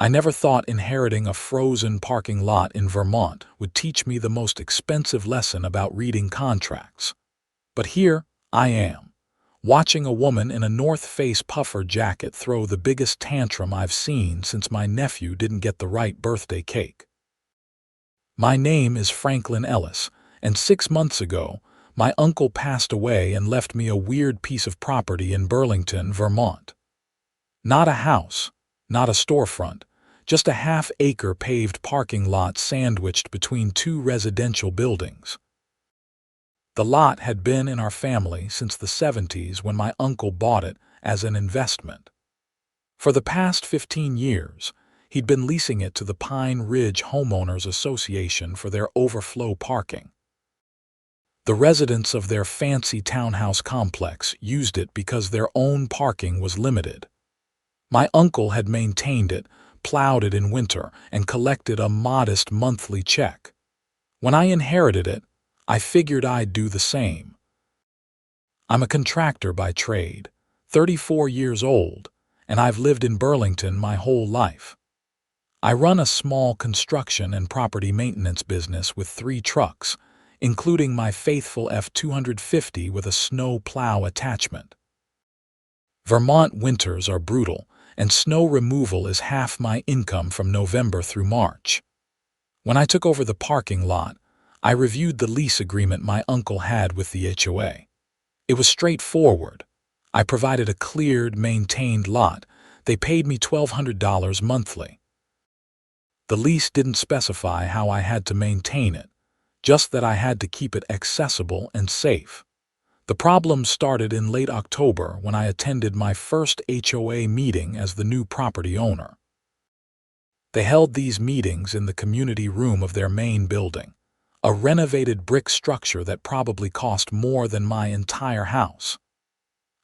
I never thought inheriting a frozen parking lot in Vermont would teach me the most expensive lesson about reading contracts. But here I am, watching a woman in a North Face puffer jacket throw the biggest tantrum I've seen since my nephew didn't get the right birthday cake. My name is Franklin Ellis, and 6 months ago, my uncle passed away and left me a weird piece of property in Burlington, Vermont. Not a house, not a storefront, just a half-acre paved parking lot sandwiched between two residential buildings. The lot had been in our family since the 70s when my uncle bought it as an investment. For the past 15 years, he'd been leasing it to the Pine Ridge Homeowners Association for their overflow parking. The residents of their fancy townhouse complex used it because their own parking was limited. My uncle had maintained it, plowed it in winter, and collected a modest monthly check. When I inherited it, I figured I'd do the same. I'm a contractor by trade, 34 years old, and I've lived in Burlington my whole life. I run a small construction and property maintenance business with 3 trucks, including my faithful F-250 with a snow plow attachment. Vermont winters are brutal, and snow removal is half my income from November through March. When I took over the parking lot, I reviewed the lease agreement my uncle had with the HOA. It was straightforward. I provided a cleared, maintained lot. They paid me $1,200 monthly. The lease didn't specify how I had to maintain it, just that I had to keep it accessible and safe. The problem started in late October when I attended my first HOA meeting as the new property owner. They held these meetings in the community room of their main building, a renovated brick structure that probably cost more than my entire house.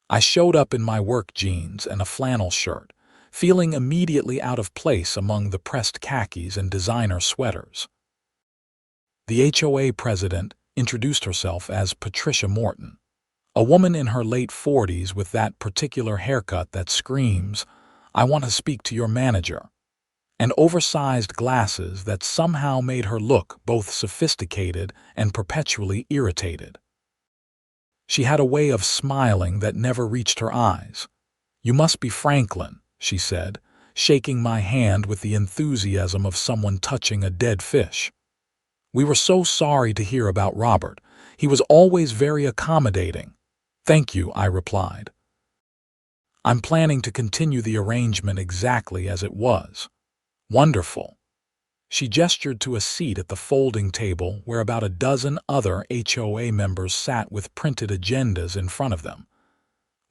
I showed up in my work jeans and a flannel shirt, feeling immediately out of place among the pressed khakis and designer sweaters. The HOA president introduced herself as Patricia Morton, a woman in her late 40s with that particular haircut that screams, "I want to speak to your manager," and oversized glasses that somehow made her look both sophisticated and perpetually irritated. She had a way of smiling that never reached her eyes. "You must be Franklin," she said, shaking my hand with the enthusiasm of someone touching a dead fish. "We were so sorry to hear about Robert. He was always very accommodating." "Thank you," I replied. "I'm planning to continue the arrangement exactly as it was." "Wonderful." She gestured to a seat at the folding table where about a dozen other HOA members sat with printed agendas in front of them.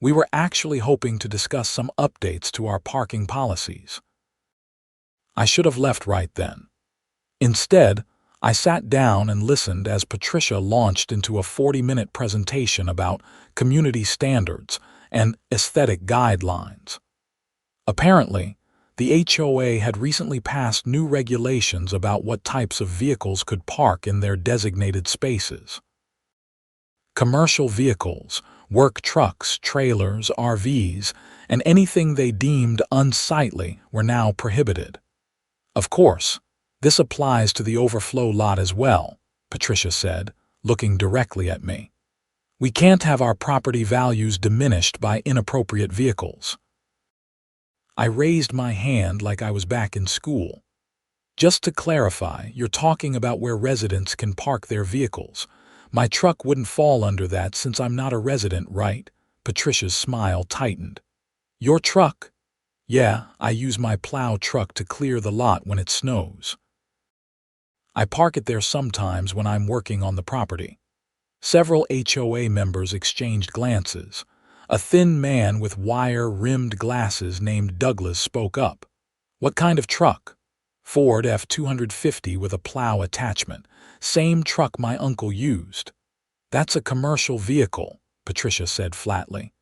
We were actually hoping to discuss some updates to our parking policies. I should have left right then. Instead, I sat down and listened as Patricia launched into a 40-minute presentation about community standards and aesthetic guidelines. Apparently, the HOA had recently passed new regulations about what types of vehicles could park in their designated spaces. Commercial vehicles, work trucks, trailers, RVs, and anything they deemed unsightly were now prohibited. "Of course, this applies to the overflow lot as well," Patricia said, looking directly at me. "We can't have our property values diminished by inappropriate vehicles." I raised my hand like I was back in school. "Just to clarify, you're talking about where residents can park their vehicles. My truck wouldn't fall under that since I'm not a resident, right?" Patricia's smile tightened. "Your truck?" "Yeah, I use my plow truck to clear the lot when it snows. I park it there sometimes when I'm working on the property." Several HOA members exchanged glances. A thin man with wire-rimmed glasses named Douglas spoke up. "What kind of truck?" "Ford F-250 with a plow attachment. Same truck my uncle used." "That's a commercial vehicle," Patricia said flatly.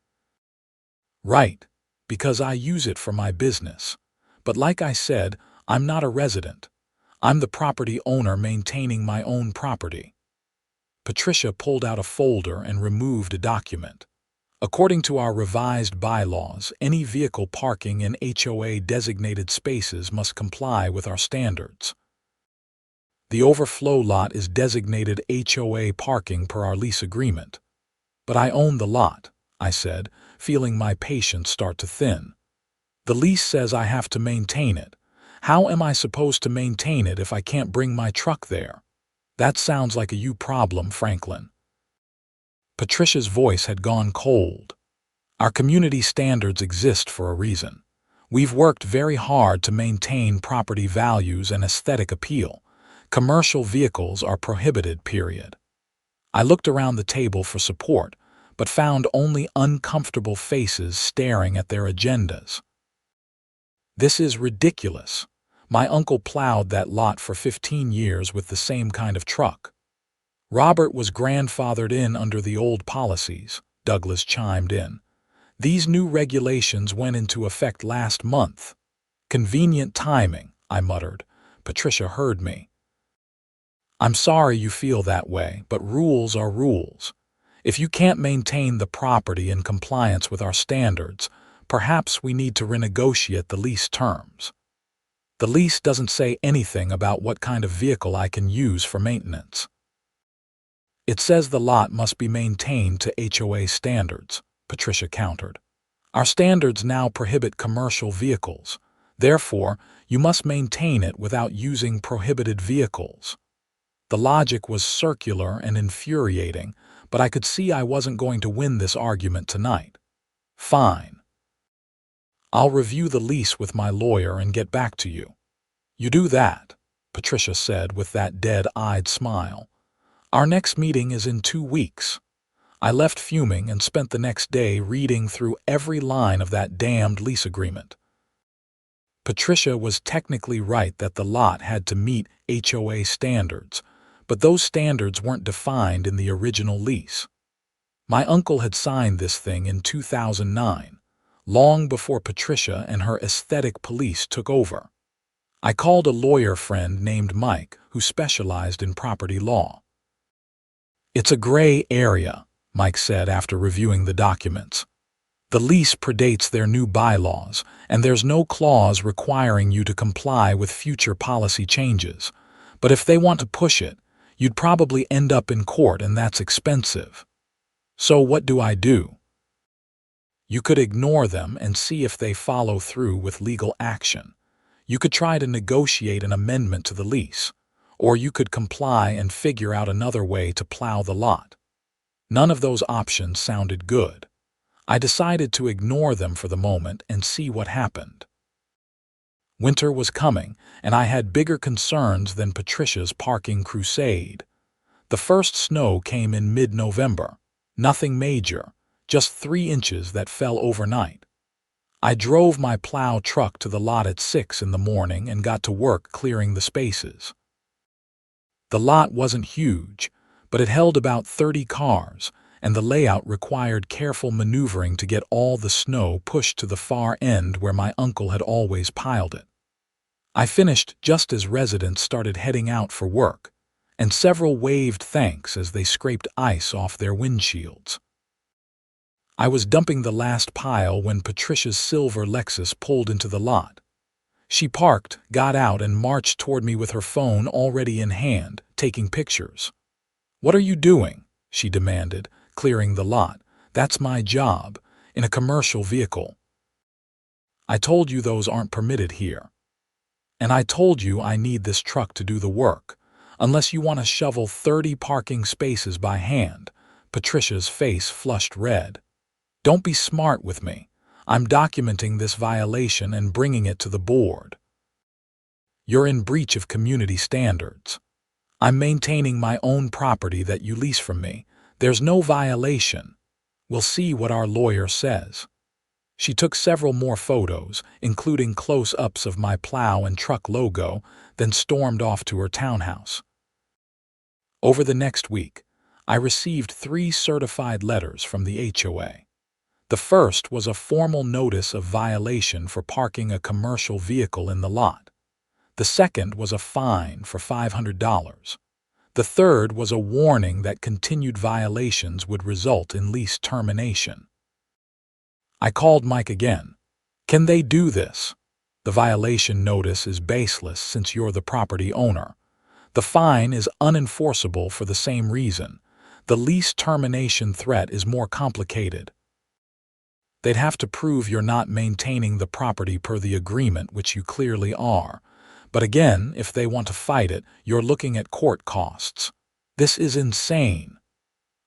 "Right, because I use it for my business. But like I said, I'm not a resident. I'm the property owner maintaining my own property." Patricia pulled out a folder and removed a document. According to our revised bylaws, any vehicle parking in HOA-designated spaces must comply with our standards. The overflow lot is designated HOA parking per our lease agreement. But I own the lot, I said, feeling my patience start to thin. The lease says I have to maintain it. How am I supposed to maintain it if I can't bring my truck there? That sounds like a you problem, Franklin. Patricia's voice had gone cold. Our community standards exist for a reason. We've worked very hard to maintain property values and aesthetic appeal. Commercial vehicles are prohibited, period. I looked around the table for support, but found only uncomfortable faces staring at their agendas. This is ridiculous. My uncle plowed that lot for 15 years with the same kind of truck. Robert was grandfathered in under the old policies, Douglas chimed in. These new regulations went into effect last month. Convenient timing, I muttered. Patricia heard me. I'm sorry you feel that way, but rules are rules. If you can't maintain the property in compliance with our standards, perhaps we need to renegotiate the lease terms. The lease doesn't say anything about what kind of vehicle I can use for maintenance. It says the lot must be maintained to HOA standards, Patricia countered. Our standards now prohibit commercial vehicles. Therefore, you must maintain it without using prohibited vehicles. The logic was circular and infuriating, but I could see I wasn't going to win this argument tonight. Fine. I'll review the lease with my lawyer and get back to you. You do that, Patricia said with that dead-eyed smile. Our next meeting is in 2 weeks. I left fuming and spent the next day reading through every line of that damned lease agreement. Patricia was technically right that the lot had to meet HOA standards, but those standards weren't defined in the original lease. My uncle had signed this thing in 2009, long before Patricia and her aesthetic police took over. I called a lawyer friend named Mike who specialized in property law. It's a gray area, Mike said after reviewing the documents. The lease predates their new bylaws, and there's no clause requiring you to comply with future policy changes. But if they want to push it, you'd probably end up in court, and that's expensive. So what do I do? You could ignore them and see if they follow through with legal action. You could try to negotiate an amendment to the lease, or you could comply and figure out another way to plow the lot. None of those options sounded good. I decided to ignore them for the moment and see what happened. Winter was coming, and I had bigger concerns than Patricia's parking crusade. The first snow came in mid-November. Nothing major, just 3 inches that fell overnight. I drove my plow truck to the lot at 6 in the morning and got to work clearing the spaces. The lot wasn't huge, but it held about 30 cars, and the layout required careful maneuvering to get all the snow pushed to the far end where my uncle had always piled it. I finished just as residents started heading out for work, and several waved thanks as they scraped ice off their windshields. I was dumping the last pile when Patricia's silver Lexus pulled into the lot. She parked, got out, and marched toward me with her phone already in hand, taking pictures. "What are you doing?" she demanded, clearing the lot. "That's my job, in a commercial vehicle." "I told you those aren't permitted here. And I told you I need this truck to do the work, unless you want to shovel 30 parking spaces by hand." Patricia's face flushed red. "Don't be smart with me. I'm documenting this violation and bringing it to the board." "You're in breach of community standards. I'm maintaining my own property that you lease from me. There's no violation. We'll see what our lawyer says." She took several more photos, including close-ups of my plow and truck logo, then stormed off to her townhouse. Over the next week, I received 3 certified letters from the HOA. The first was a formal notice of violation for parking a commercial vehicle in the lot. The second was a fine for $500. The third was a warning that continued violations would result in lease termination. I called Mike again. Can they do this? The violation notice is baseless since you're the property owner. The fine is unenforceable for the same reason. The lease termination threat is more complicated. They'd have to prove you're not maintaining the property per the agreement, which you clearly are. But again, if they want to fight it, you're looking at court costs. This is insane.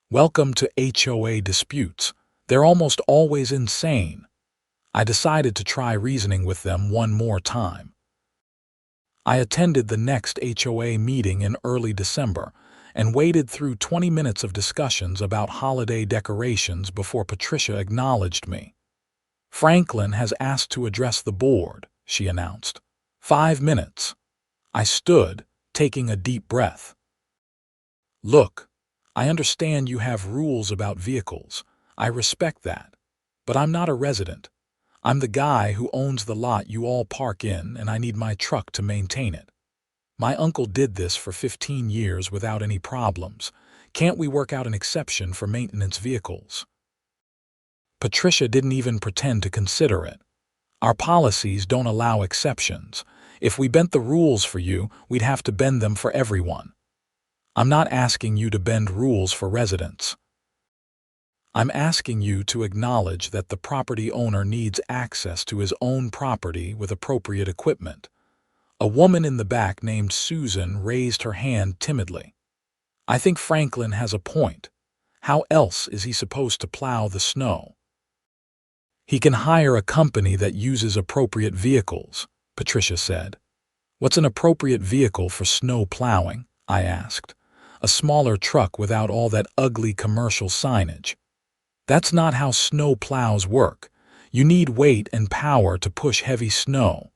Welcome to HOA disputes. They're almost always insane. I decided to try reasoning with them one more time. I attended the next HOA meeting in early December and waded through 20 minutes of discussions about holiday decorations before Patricia acknowledged me. Franklin has asked to address the board, she announced. 5 minutes. I stood, taking a deep breath. Look, I understand you have rules about vehicles. I respect that. But I'm not a resident. I'm the guy who owns the lot you all park in, and I need my truck to maintain it. My uncle did this for 15 years without any problems. Can't we work out an exception for maintenance vehicles? Patricia didn't even pretend to consider it. Our policies don't allow exceptions. If we bent the rules for you, we'd have to bend them for everyone. I'm not asking you to bend rules for residents. I'm asking you to acknowledge that the property owner needs access to his own property with appropriate equipment. A woman in the back named Susan raised her hand timidly. I think Franklin has a point. How else is he supposed to plow the snow? He can hire a company that uses appropriate vehicles, Patricia said. What's an appropriate vehicle for snow plowing? I asked. A smaller truck without all that ugly commercial signage. That's not how snow plows work. You need weight and power to push heavy snow.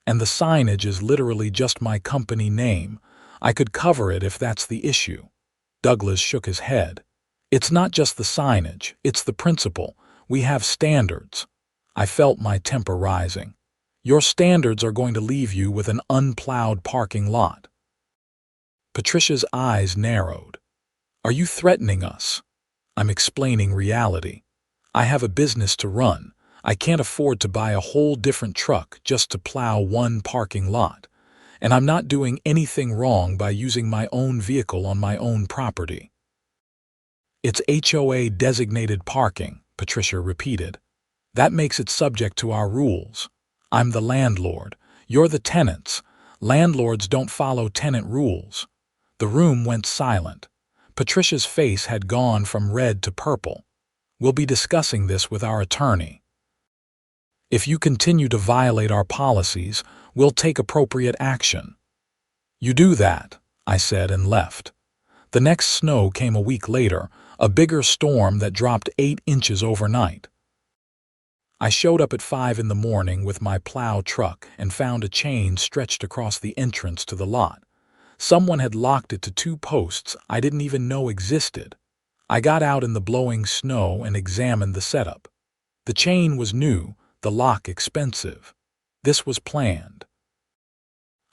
And the signage is literally just my company name. I could cover it if that's the issue. Douglas shook his head. It's not just the signage, it's the principle. We have standards. I felt my temper rising. Your standards are going to leave you with an unplowed parking lot. Patricia's eyes narrowed. Are you threatening us? I'm explaining reality. I have a business to run. I can't afford to buy a whole different truck just to plow one parking lot. And I'm not doing anything wrong by using my own vehicle on my own property. It's HOA designated parking, Patricia repeated. That makes it subject to our rules. I'm the landlord. You're the tenants. Landlords don't follow tenant rules. The room went silent. Patricia's face had gone from red to purple. We'll be discussing this with our attorney. If you continue to violate our policies, we'll take appropriate action. You do that, I said and left. The next snow came a week later, a bigger storm that dropped 8 inches overnight. I showed up at 5 in the morning with my plow truck and found a chain stretched across the entrance to the lot. Someone had locked it to 2 posts I didn't even know existed. I got out in the blowing snow and examined the setup. The chain was new, the lock expensive. This was planned.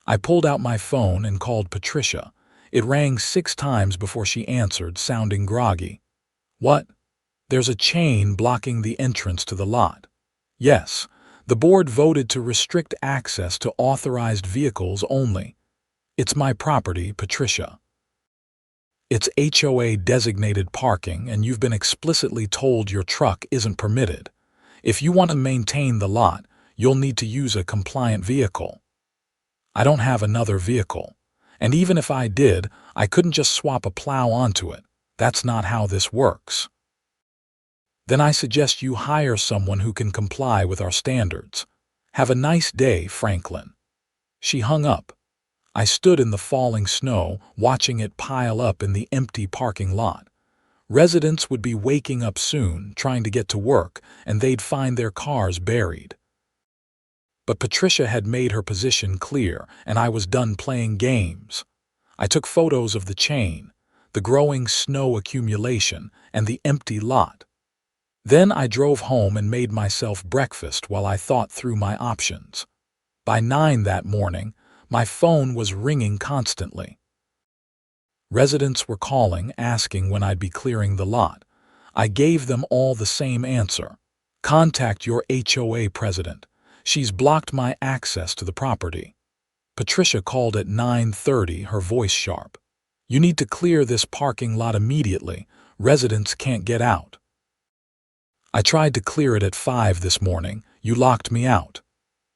I pulled out my phone and called Patricia. It rang 6 times before she answered, sounding groggy. What? There's a chain blocking the entrance to the lot. Yes, the board voted to restrict access to authorized vehicles only. It's my property, Patricia. It's HOA designated parking, and you've been explicitly told your truck isn't permitted. If you want to maintain the lot, you'll need to use a compliant vehicle. I don't have another vehicle. And even if I did, I couldn't just swap a plow onto it. That's not how this works. Then I suggest you hire someone who can comply with our standards. Have a nice day, Franklin. She hung up. I stood in the falling snow, watching it pile up in the empty parking lot. Residents would be waking up soon, trying to get to work, and they'd find their cars buried. But Patricia had made her position clear, and I was done playing games. I took photos of the chain, the growing snow accumulation, and the empty lot. Then I drove home and made myself breakfast while I thought through my options. By 9 that morning, my phone was ringing constantly. Residents were calling, asking when I'd be clearing the lot. I gave them all the same answer. Contact your HOA president. She's blocked my access to the property. Patricia called at 9:30, her voice sharp. You need to clear this parking lot immediately. Residents can't get out. I tried to clear it at 5 this morning. You locked me out.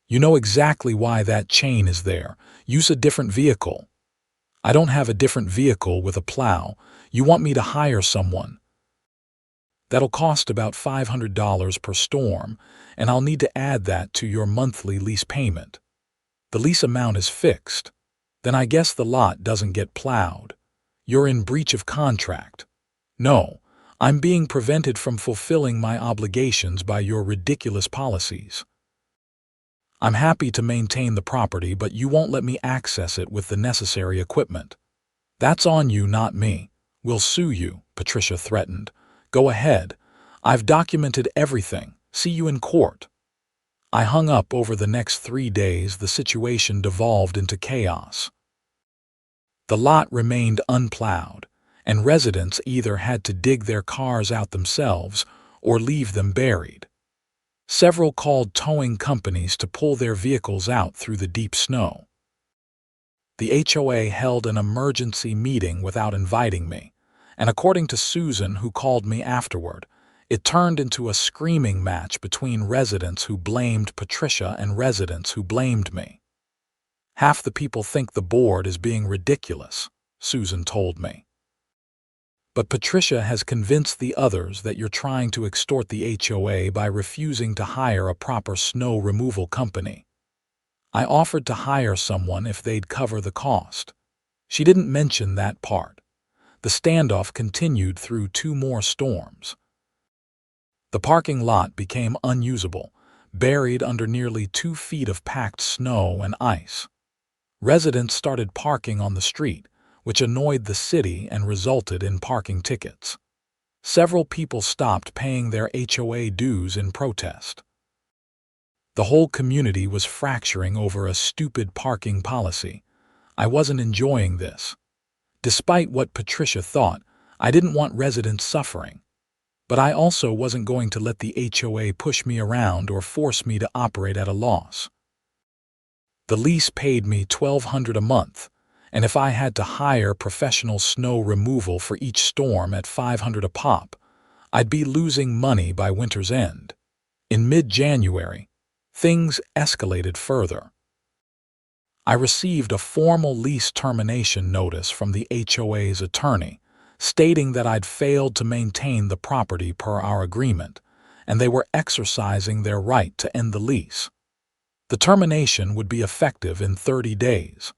You know exactly why that chain is there. Use a different vehicle. I don't have a different vehicle with a plow. You want me to hire someone. That'll cost about $500 per storm, and I'll need to add that to your monthly lease payment. The lease amount is fixed. Then I guess the lot doesn't get plowed. You're in breach of contract. No, I'm being prevented from fulfilling my obligations by your ridiculous policies. I'm happy to maintain the property, but you won't let me access it with the necessary equipment. That's on you, not me. We'll sue you, Patricia threatened. Go ahead. I've documented everything. See you in court. I hung up. Over the next 3 days, the situation devolved into chaos. The lot remained unplowed, and residents either had to dig their cars out themselves or leave them buried. Several called towing companies to pull their vehicles out through the deep snow. The HOA held an emergency meeting without inviting me, and according to Susan, who called me afterward, it turned into a screaming match between residents who blamed Patricia and residents who blamed me. Half the people think the board is being ridiculous, Susan told me. But Patricia has convinced the others that you're trying to extort the HOA by refusing to hire a proper snow removal company. I offered to hire someone if they'd cover the cost. She didn't mention that part. The standoff continued through 2 more storms. The parking lot became unusable, buried under nearly 2 feet of packed snow and ice. Residents started parking on the street, which annoyed the city and resulted in parking tickets. Several people stopped paying their HOA dues in protest. The whole community was fracturing over a stupid parking policy. I wasn't enjoying this. Despite what Patricia thought, I didn't want residents suffering. But I also wasn't going to let the HOA push me around or force me to operate at a loss. The lease paid me $1,200 a month, and if I had to hire professional snow removal for each storm at $500 a pop, I'd be losing money by winter's end. In mid-January, things escalated further. I received a formal lease termination notice from the HOA's attorney, stating that I'd failed to maintain the property per our agreement, and they were exercising their right to end the lease. The termination would be effective in 30 days.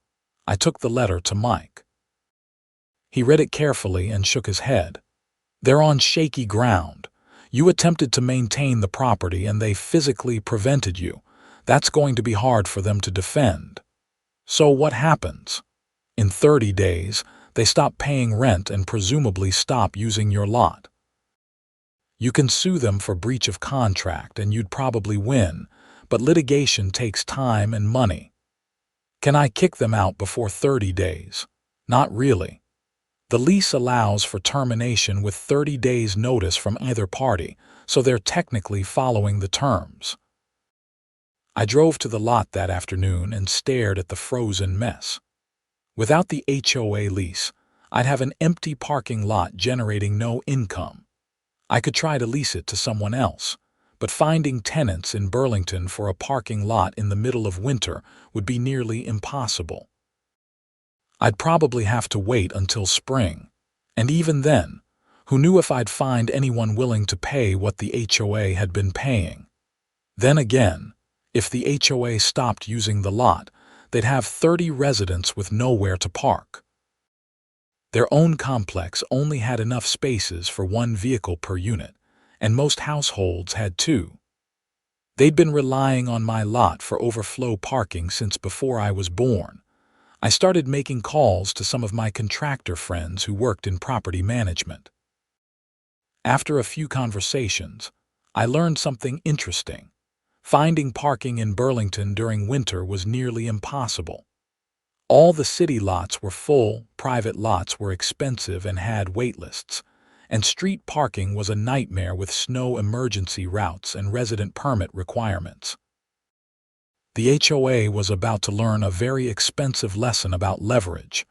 I took the letter to Mike. He read it carefully and shook his head. They're on shaky ground. You attempted to maintain the property and they physically prevented you. That's going to be hard for them to defend. So what happens? In 30 days, they stop paying rent and presumably stop using your lot. You can sue them for breach of contract and you'd probably win, but litigation takes time and money. Can I kick them out before 30 days? Not really. The lease allows for termination with 30 days notice from either party, so they're technically following the terms. I drove to the lot that afternoon and stared at the frozen mess. Without the HOA lease, I'd have an empty parking lot generating no income. I could try to lease it to someone else, but finding tenants in Burlington for a parking lot in the middle of winter would be nearly impossible. I'd probably have to wait until spring, and even then, who knew if I'd find anyone willing to pay what the HOA had been paying. Then again, if the HOA stopped using the lot, they'd have 30 residents with nowhere to park. Their own complex only had enough spaces for 1 vehicle per unit, and most households had 2. They'd been relying on my lot for overflow parking since before I was born. I started making calls to some of my contractor friends who worked in property management. After a few conversations, I learned something interesting. Finding parking in Burlington during winter was nearly impossible. All the city lots were full, private lots were expensive and had wait lists, and street parking was a nightmare with snow emergency routes and resident permit requirements. The HOA was about to learn a very expensive lesson about leverage.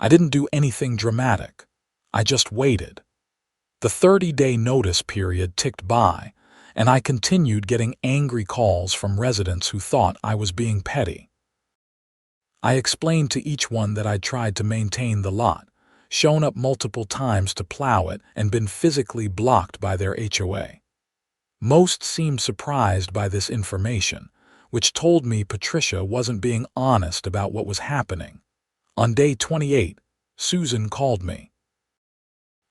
I didn't do anything dramatic. I just waited. The 30-day notice period ticked by, and I continued getting angry calls from residents who thought I was being petty. I explained to each one that I'd tried to maintain the lot, shown up multiple times to plow it, and been physically blocked by their HOA. Most seemed surprised by this information, which told me Patricia wasn't being honest about what was happening. On day 28, Susan called me.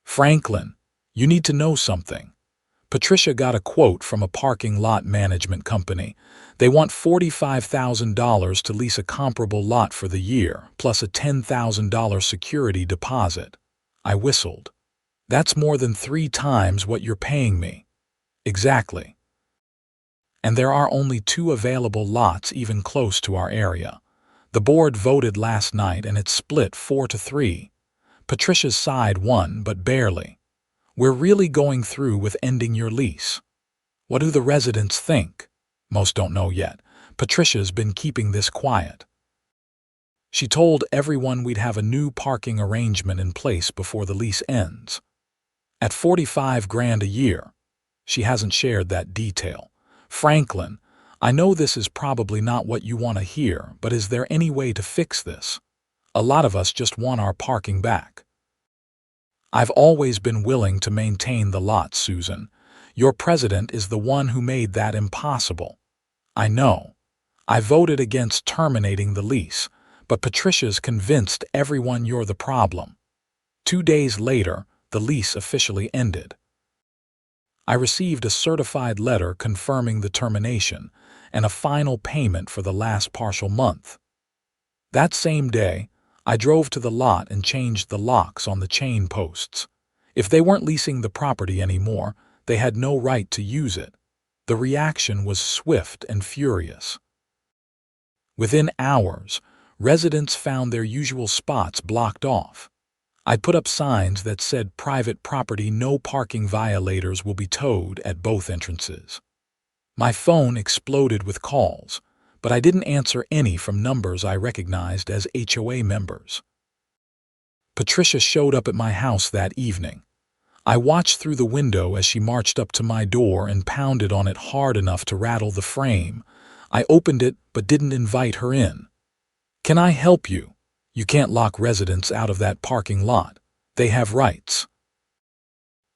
"Franklin, you need to know something. Patricia got a quote from a parking lot management company. They want $45,000 to lease a comparable lot for the year, plus a $10,000 security deposit." I whistled. "That's more than 3 times what you're paying me." "Exactly. And there are only 2 available lots even close to our area. The board voted last night and it's split 4-3. Patricia's side won, but barely. We're really going through with ending your lease." "What do the residents think?" "Most don't know yet. Patricia's been keeping this quiet. She told everyone we'd have a new parking arrangement in place before the lease ends. At $45,000 a year. She hasn't shared that detail. Franklin, I know this is probably not what you want to hear, but is there any way to fix this? A lot of us just want our parking back." "I've always been willing to maintain the lot, Susan. Your president is the one who made that impossible." "I know. I voted against terminating the lease, but Patricia's convinced everyone you're the problem." 2 days later, the lease officially ended. I received a certified letter confirming the termination and a final payment for the last partial month. That same day, I drove to the lot and changed the locks on the chain posts. If they weren't leasing the property anymore, they had no right to use it. The reaction was swift and furious. Within hours, residents found their usual spots blocked off. I'd put up signs that said private property, no parking, violators will be towed at both entrances. My phone exploded with calls, but I didn't answer any from numbers I recognized as HOA members. Patricia showed up at my house that evening. I watched through the window as she marched up to my door and pounded on it hard enough to rattle the frame. I opened it but didn't invite her in. "Can I help you? You can't lock residents out of that parking lot. They have rights."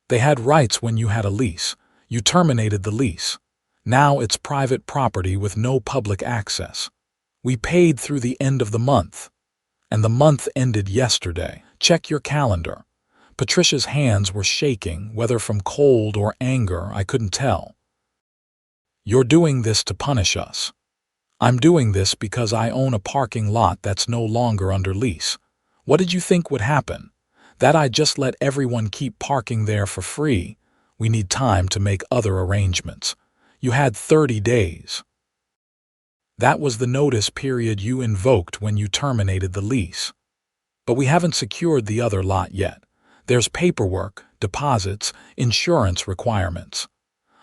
"They had rights when you had a lease. You terminated the lease. Now it's private property with no public access. We paid through the end of the month. And the month ended yesterday. Check your calendar." Patricia's hands were shaking, whether from cold or anger, I couldn't tell. "You're doing this to punish us." "I'm doing this because I own a parking lot that's no longer under lease. What did you think would happen? That I'd just let everyone keep parking there for free? We need time to make other arrangements. You had 30 days. That was the notice period you invoked when you terminated the lease. But we haven't secured the other lot yet. There's paperwork, deposits, insurance requirements."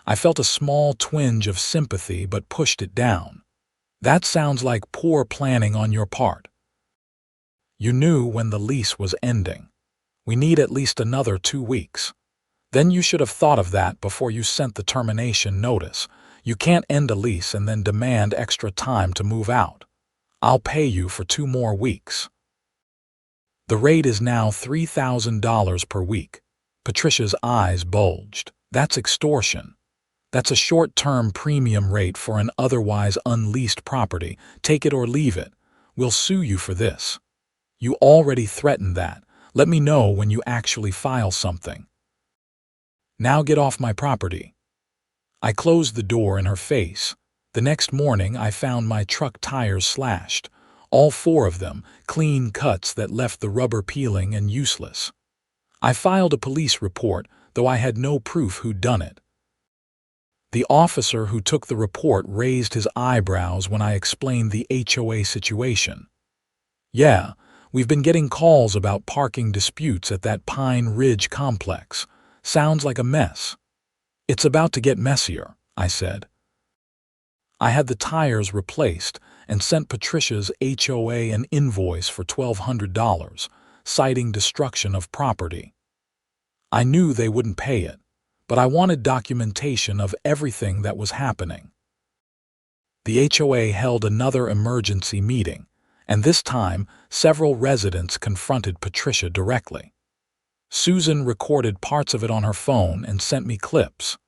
I felt a small twinge of sympathy but pushed it down. "That sounds like poor planning on your part. You knew when the lease was ending. We need at least another 2 weeks. Then you should have thought of that before you sent the termination notice. You can't end a lease and then demand extra time to move out. I'll pay you for 2 more weeks. The rate is now $3,000 per week." Patricia's eyes bulged. "That's extortion. That's a short-term premium rate for an otherwise unleased property. Take it or leave it. We'll sue you for this." "You already threatened that. Let me know when you actually file something." "Now get off my property." I closed the door in her face. The next morning I found my truck tires slashed, all 4 of them, clean cuts that left the rubber peeling and useless. I filed a police report, though I had no proof who'd done it. The officer who took the report raised his eyebrows when I explained the HOA situation. "Yeah, we've been getting calls about parking disputes at that Pine Ridge complex. Sounds like a mess. It's about to get messier, I said. I had the tires replaced and sent Patricia's HOA an invoice for $1,200, citing destruction of property. I knew they wouldn't pay it, but I wanted documentation of everything that was happening. The HOA held another emergency meeting, and this time several residents confronted Patricia directly. Susan recorded parts of it on her phone and sent me clips.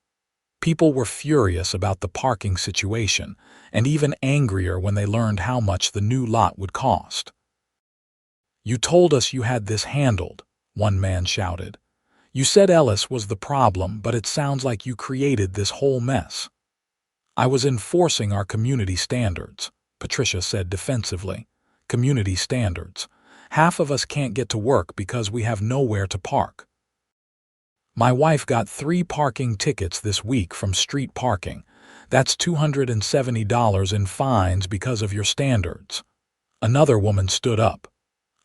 People were furious about the parking situation and even angrier when they learned how much the new lot would cost. "You told us you had this handled," one man shouted. "You said Ellis was the problem, but it sounds like you created this whole mess." "I was enforcing our community standards," Patricia said defensively. "Community standards. Half of us can't get to work because we have nowhere to park. My wife got 3 parking tickets this week from street parking. That's $270 in fines because of your standards." Another woman stood up.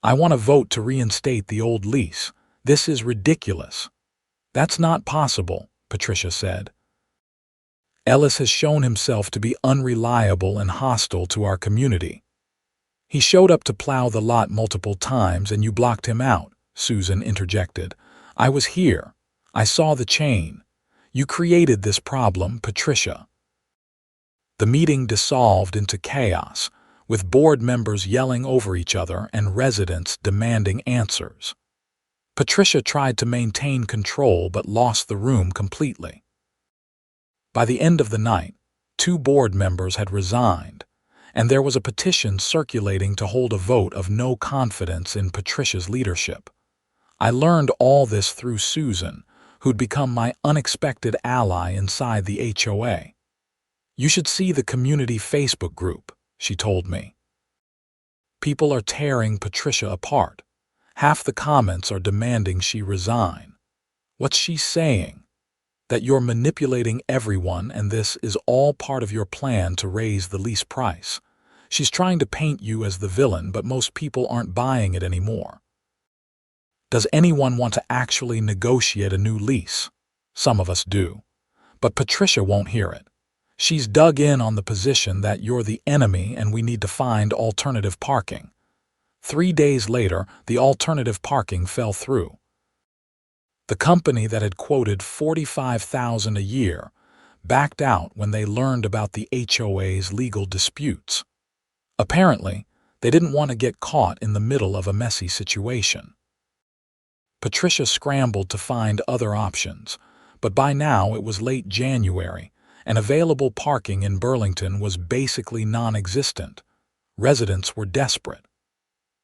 "I want to vote to reinstate the old lease. This is ridiculous." "That's not possible," Patricia said. "Ellis has shown himself to be unreliable and hostile to our community. He showed up to plow the lot multiple times and you blocked him out," Susan interjected. "I was here. I saw the chain. You created this problem, Patricia." The meeting dissolved into chaos, with board members yelling over each other and residents demanding answers. Patricia tried to maintain control but lost the room completely. By the end of the night, 2 board members had resigned, and there was a petition circulating to hold a vote of no confidence in Patricia's leadership. I learned all this through Susan, who'd become my unexpected ally inside the HOA. "You should see the community Facebook group," she told me. "People are tearing Patricia apart. Half the comments are demanding she resign. What's she saying? That you're manipulating everyone and this is all part of your plan to raise the lease price. She's trying to paint you as the villain, but most people aren't buying it anymore. Does anyone want to actually negotiate a new lease? Some of us do. But Patricia won't hear it. She's dug in on the position that you're the enemy and we need to find alternative parking." 3 days later, the alternative parking fell through. The company that had quoted $45,000 a year backed out when they learned about the HOA's legal disputes. Apparently, they didn't want to get caught in the middle of a messy situation. Patricia scrambled to find other options, but by now it was late January, and available parking in Burlington was basically non-existent. Residents were desperate.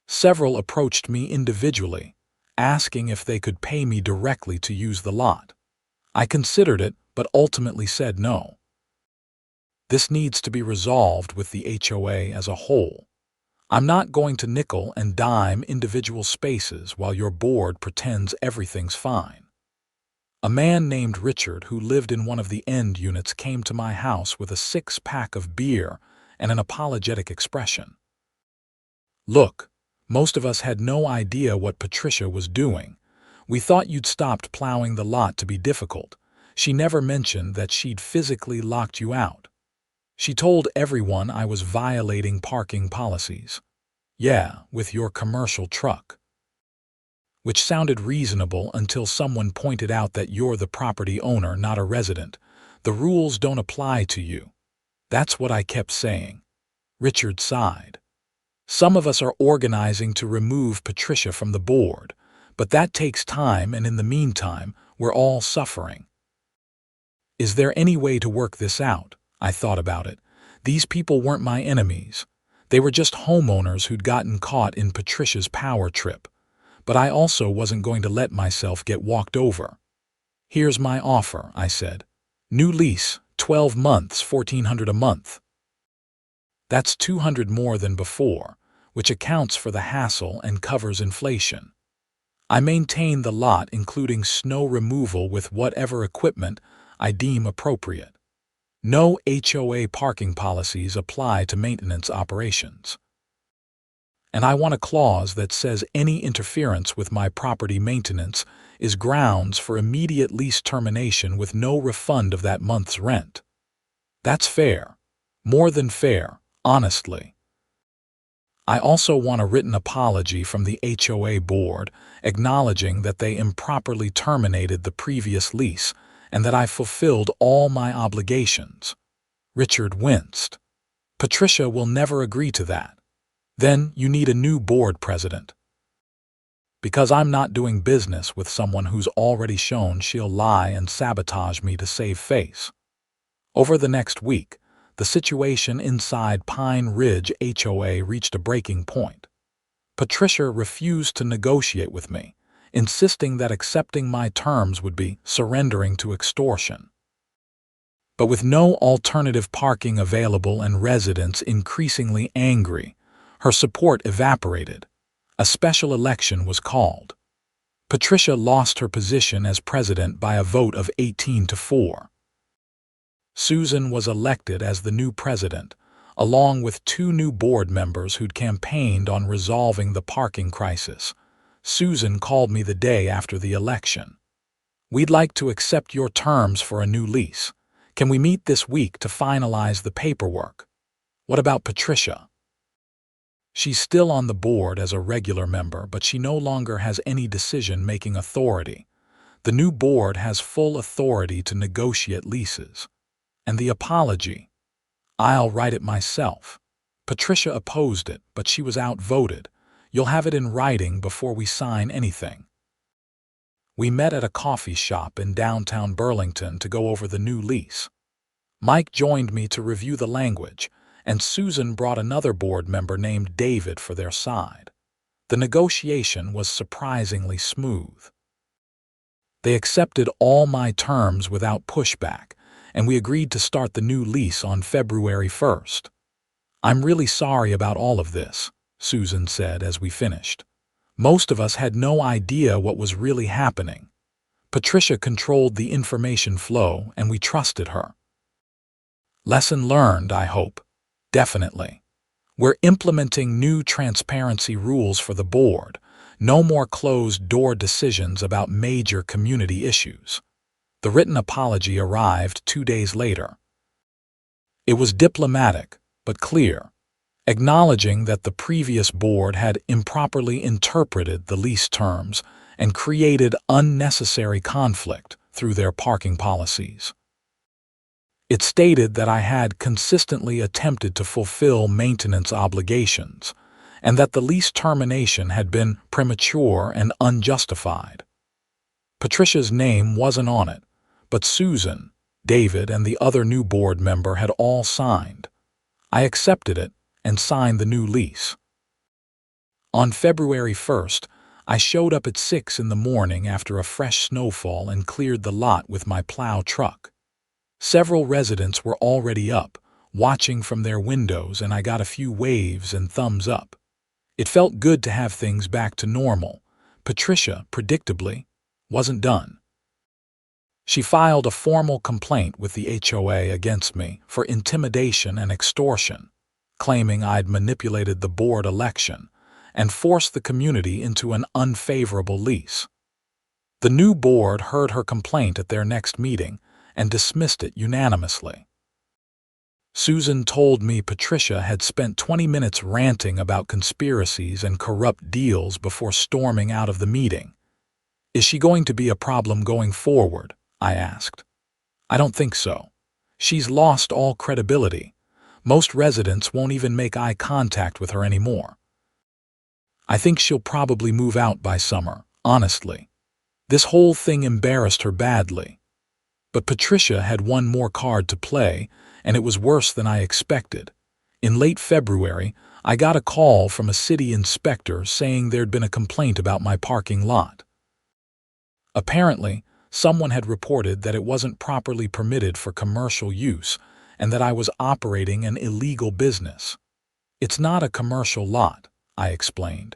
Several approached me individually, asking if they could pay me directly to use the lot. I considered it, but ultimately said no. This needs to be resolved with the HOA as a whole. I'm not going to nickel and dime individual spaces while your board pretends everything's fine. A man named Richard who lived in one of the end units came to my house with a 6-pack of beer and an apologetic expression. "Look, most of us had no idea what Patricia was doing. We thought you'd stopped plowing the lot to be difficult. She never mentioned that she'd physically locked you out. She told everyone I was violating parking policies. Yeah, with your commercial truck." Which sounded reasonable until someone pointed out that you're the property owner, not a resident. The rules don't apply to you. That's what I kept saying. Richard sighed. "Some of us are organizing to remove Patricia from the board, but that takes time, and in the meantime, we're all suffering." Is there any way to work this out? I thought about it. These people weren't my enemies. They were just homeowners who'd gotten caught in Patricia's power trip. But I also wasn't going to let myself get walked over. "Here's my offer," I said. "New lease, 12 months, $1,400 a month." That's $200 more than before, which accounts for the hassle and covers inflation. I maintain the lot, including snow removal with whatever equipment I deem appropriate. No HOA parking policies apply to maintenance operations. And I want a clause that says any interference with my property maintenance is grounds for immediate lease termination with no refund of that month's rent. That's fair. More than fair, honestly. I also want a written apology from the HOA board, acknowledging that they improperly terminated the previous lease and that I fulfilled all my obligations. Richard winced. Patricia will never agree to that. Then you need a new board president. Because I'm not doing business with someone who's already shown she'll lie and sabotage me to save face. Over the next week, the situation inside Pine Ridge HOA reached a breaking point. Patricia refused to negotiate with me, insisting that accepting my terms would be surrendering to extortion. But with no alternative parking available and residents increasingly angry, her support evaporated. A special election was called. Patricia lost her position as president by a vote of 18-4. Susan was elected as the new president, along with 2 new board members who'd campaigned on resolving the parking crisis. Susan called me the day after the election. "We'd like to accept your terms for a new lease. Can we meet this week to finalize the paperwork?" "What about Patricia?" "She's still on the board as a regular member, but she no longer has any decision-making authority. The new board has full authority to negotiate leases. And the apology? I'll write it myself. Patricia opposed it, but she was outvoted. You'll have it in writing before we sign anything." We met at a coffee shop in downtown Burlington to go over the new lease. Mike joined me to review the language, and Susan brought another board member named David for their side. The negotiation was surprisingly smooth. They accepted all my terms without pushback, and we agreed to start the new lease on February 1st. "I'm really sorry about all of this," Susan said as we finished. "Most of us had no idea what was really happening. Patricia controlled the information flow, and we trusted her." Lesson learned, I hope. Definitely. We're implementing new transparency rules for the board. No more closed-door decisions about major community issues. The written apology arrived 2 days later. It was diplomatic, but clear, acknowledging that the previous board had improperly interpreted the lease terms and created unnecessary conflict through their parking policies. It stated that I had consistently attempted to fulfill maintenance obligations, and that the lease termination had been premature and unjustified. Patricia's name wasn't on it, but Susan, David, and the other new board member had all signed. I accepted it and signed the new lease. On February 1st, I showed up at 6 in the morning after a fresh snowfall and cleared the lot with my plow truck. Several residents were already up, watching from their windows, and I got a few waves and thumbs up. It felt good to have things back to normal. Patricia, predictably, wasn't done. She filed a formal complaint with the HOA against me for intimidation and extortion, claiming I'd manipulated the board election and forced the community into an unfavorable lease. The new board heard her complaint at their next meeting and dismissed it unanimously. Susan told me Patricia had spent 20 minutes ranting about conspiracies and corrupt deals before storming out of the meeting. "Is she going to be a problem going forward?" I asked. "I don't think so. She's lost all credibility. Most residents won't even make eye contact with her anymore. I think she'll probably move out by summer, honestly. This whole thing embarrassed her badly." But Patricia had one more card to play, and it was worse than I expected. In late February, I got a call from a city inspector saying there'd been a complaint about my parking lot. Apparently, someone had reported that it wasn't properly permitted for commercial use and that I was operating an illegal business. "It's not a commercial lot," I explained.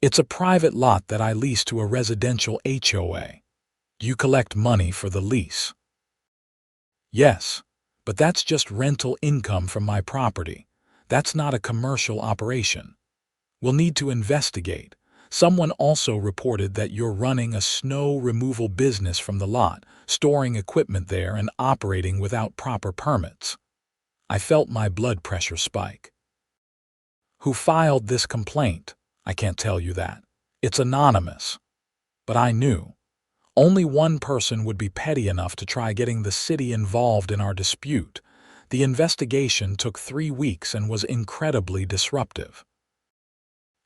"It's a private lot that I lease to a residential HOA. You collect money for the lease." "Yes, but that's just rental income from my property. That's not a commercial operation. We'll need to investigate. Someone also reported that you're running a snow removal business from the lot, storing equipment there and operating without proper permits. I felt my blood pressure spike. Who filed this complaint? I can't tell you that. It's anonymous. But I knew. Only one person would be petty enough to try getting the city involved in our dispute. The investigation took 3 weeks and was incredibly disruptive.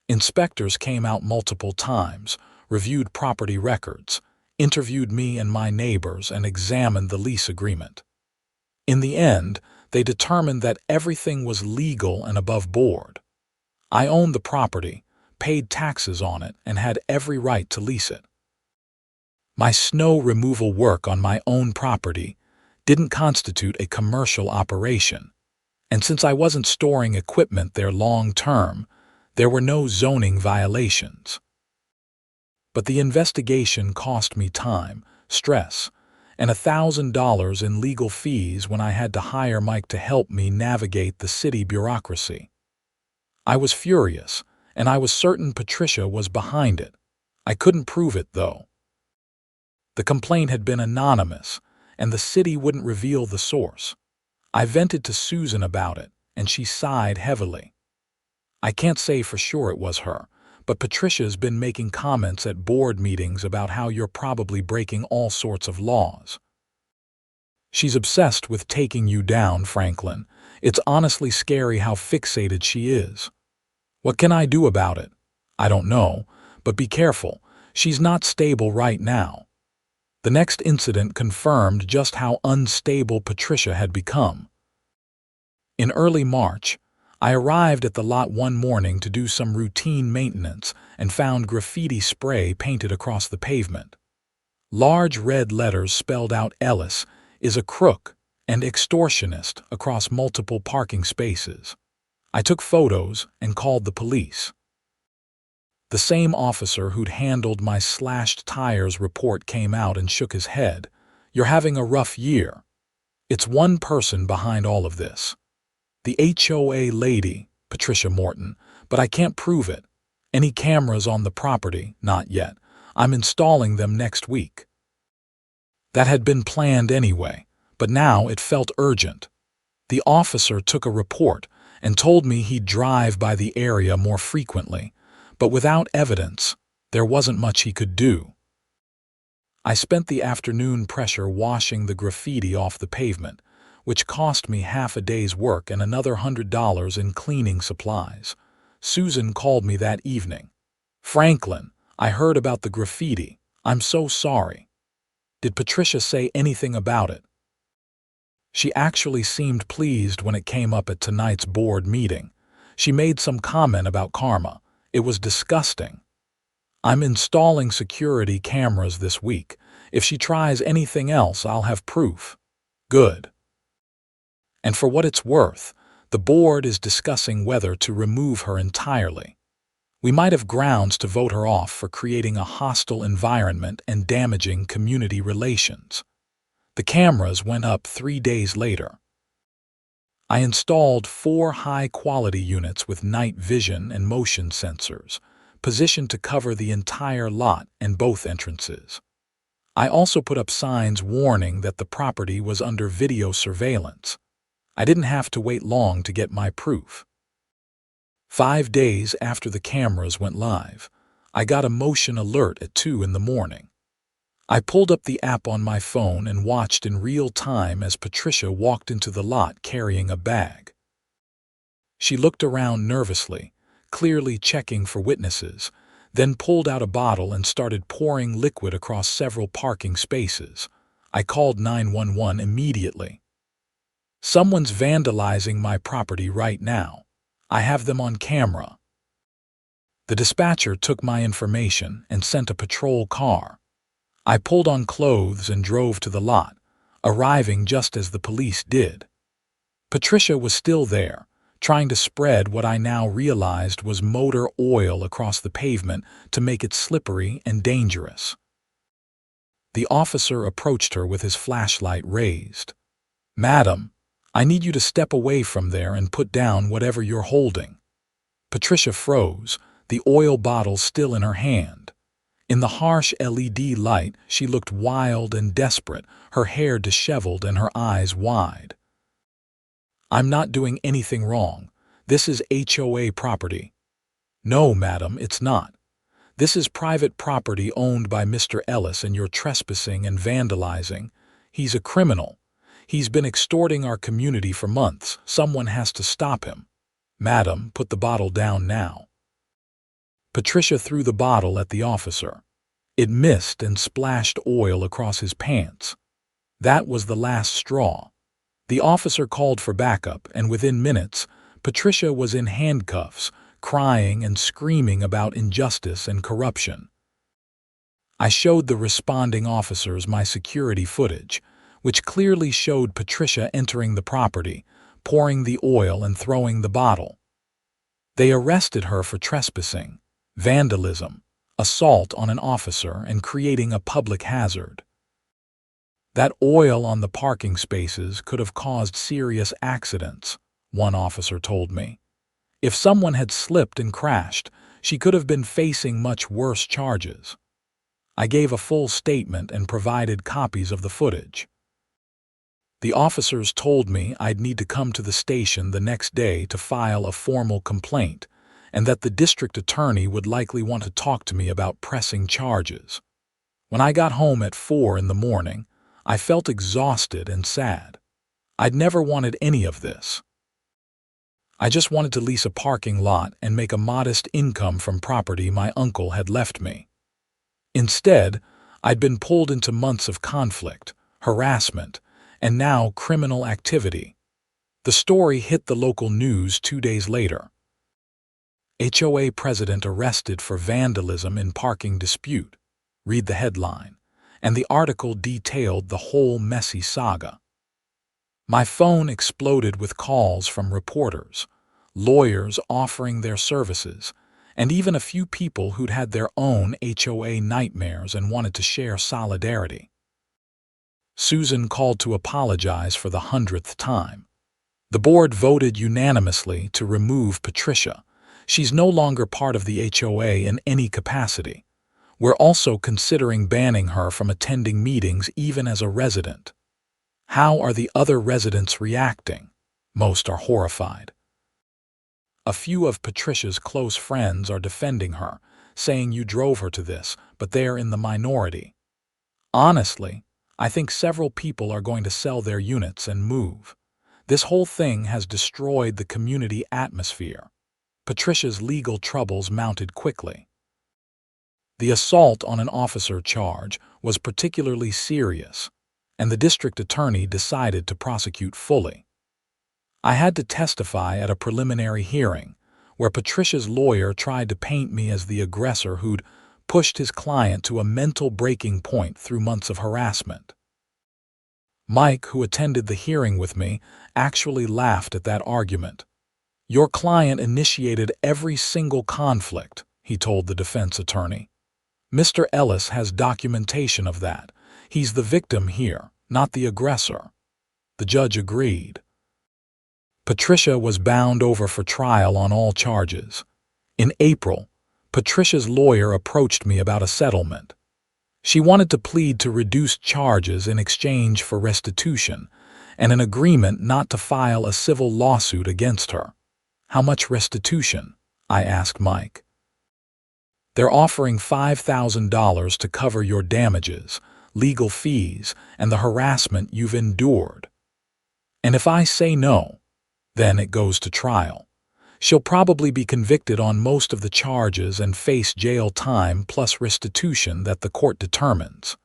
Inspectors came out multiple times, reviewed property records, interviewed me and my neighbors, and examined the lease agreement. In the end, they determined that everything was legal and above board. I owned the property, paid taxes on it, and had every right to lease it. My snow removal work on my own property didn't constitute a commercial operation, and since I wasn't storing equipment there long-term, there were no zoning violations. But the investigation cost me time, stress, and $1,000 in legal fees when I had to hire Mike to help me navigate the city bureaucracy. I was furious, and I was certain Patricia was behind it. I couldn't prove it, though. The complaint had been anonymous, and the city wouldn't reveal the source. I vented to Susan about it, and she sighed heavily. I can't say for sure it was her, but Patricia's been making comments at board meetings about how you're probably breaking all sorts of laws. She's obsessed with taking you down, Franklin. It's honestly scary how fixated she is. What can I do about it? I don't know, but be careful. She's not stable right now. The next incident confirmed just how unstable Patricia had become. In early March, I arrived at the lot one morning to do some routine maintenance and found graffiti spray painted across the pavement. Large red letters spelled out "Ellis is a crook and extortionist" across multiple parking spaces. I took photos and called the police. The same officer who'd handled my slashed tires report came out and shook his head. "You're having a rough year. It's one person behind all of this. The HOA lady, Patricia Morton, but I can't prove it. Any cameras on the property? Not yet. I'm installing them next week." That had been planned anyway, but now it felt urgent. The officer took a report and told me he'd drive by the area more frequently, but without evidence, there wasn't much he could do. I spent the afternoon pressure washing the graffiti off the pavement, which cost me half a day's work and another $100 in cleaning supplies. Susan called me that evening. "Franklin, I heard about the graffiti. I'm so sorry. Did Patricia say anything about it?" She actually seemed pleased when it came up at tonight's board meeting. She made some comment about karma. It was disgusting. "I'm installing security cameras this week. If she tries anything else, I'll have proof." Good. And for what it's worth, the board is discussing whether to remove her entirely. We might have grounds to vote her off for creating a hostile environment and damaging community relations. The cameras went up 3 days later. I installed 4 high-quality units with night vision and motion sensors, positioned to cover the entire lot and both entrances. I also put up signs warning that the property was under video surveillance. I didn't have to wait long to get my proof. 5 days after the cameras went live, I got a motion alert at 2 in the morning. I pulled up the app on my phone and watched in real time as Patricia walked into the lot carrying a bag. She looked around nervously, clearly checking for witnesses, then pulled out a bottle and started pouring liquid across several parking spaces. I called 911 immediately. "Someone's vandalizing my property right now. I have them on camera." The dispatcher took my information and sent a patrol car. I pulled on clothes and drove to the lot, arriving just as the police did. Patricia was still there, trying to spread what I now realized was motor oil across the pavement to make it slippery and dangerous. The officer approached her with his flashlight raised. "Madam, I need you to step away from there and put down whatever you're holding." Patricia froze, the oil bottle still in her hand. In the harsh LED light, she looked wild and desperate, her hair disheveled and her eyes wide. "I'm not doing anything wrong. This is HOA property." "No, madam, it's not. This is private property owned by Mr. Ellis, and you're trespassing and vandalizing. He's a criminal. He's been extorting our community for months. Someone has to stop him." "Madam, put the bottle down now." Patricia threw the bottle at the officer. It missed and splashed oil across his pants. That was the last straw. The officer called for backup, and within minutes, Patricia was in handcuffs, crying and screaming about injustice and corruption. I showed the responding officers my security footage, which clearly showed Patricia entering the property, pouring the oil and throwing the bottle. They arrested her for trespassing, vandalism, assault on an officer, and creating a public hazard. "That oil on the parking spaces could have caused serious accidents," one officer told me. "If someone had slipped and crashed, she could have been facing much worse charges." I gave a full statement and provided copies of the footage. The officers told me I'd need to come to the station the next day to file a formal complaint, and that the district attorney would likely want to talk to me about pressing charges. When I got home at 4 in the morning, I felt exhausted and sad. I'd never wanted any of this. I just wanted to lease a parking lot and make a modest income from property my uncle had left me. Instead, I'd been pulled into months of conflict, harassment, and now criminal activity. The story hit the local news 2 days later. HOA president arrested for vandalism in parking dispute. Read the headline, and the article detailed the whole messy saga. My phone exploded with calls from reporters, lawyers offering their services, and even a few people who'd had their own HOA nightmares and wanted to share solidarity. Susan called to apologize for the 100th time. The board voted unanimously to remove Patricia. She's no longer part of the HOA in any capacity. We're also considering banning her from attending meetings even as a resident. How are the other residents reacting? Most are horrified. A few of Patricia's close friends are defending her, saying you drove her to this, but they're in the minority. Honestly, I think several people are going to sell their units and move. This whole thing has destroyed the community atmosphere. Patricia's legal troubles mounted quickly. The assault on an officer charge was particularly serious, and the district attorney decided to prosecute fully. I had to testify at a preliminary hearing, where Patricia's lawyer tried to paint me as the aggressor who'd pushed his client to a mental breaking point through months of harassment. Mike, who attended the hearing with me, actually laughed at that argument. "Your client initiated every single conflict," he told the defense attorney. "Mr. Ellis has documentation of that. He's the victim here, not the aggressor." The judge agreed. Patricia was bound over for trial on all charges. In April, Patricia's lawyer approached me about a settlement. She wanted to plead to reduced charges in exchange for restitution and an agreement not to file a civil lawsuit against her. "How much restitution?" I asked Mike. "They're offering $5,000 to cover your damages, legal fees, and the harassment you've endured. And if I say no, then it goes to trial. She'll probably be convicted on most of the charges and face jail time plus restitution that the court determines.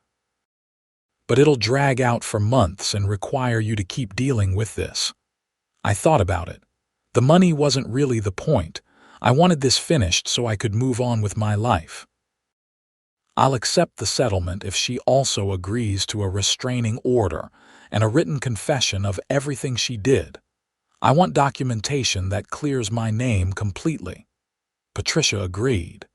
But it'll drag out for months and require you to keep dealing with this." I thought about it. The money wasn't really the point. I wanted this finished so I could move on with my life. "I'll accept the settlement if she also agrees to a restraining order and a written confession of everything she did. I want documentation that clears my name completely." Patricia agreed.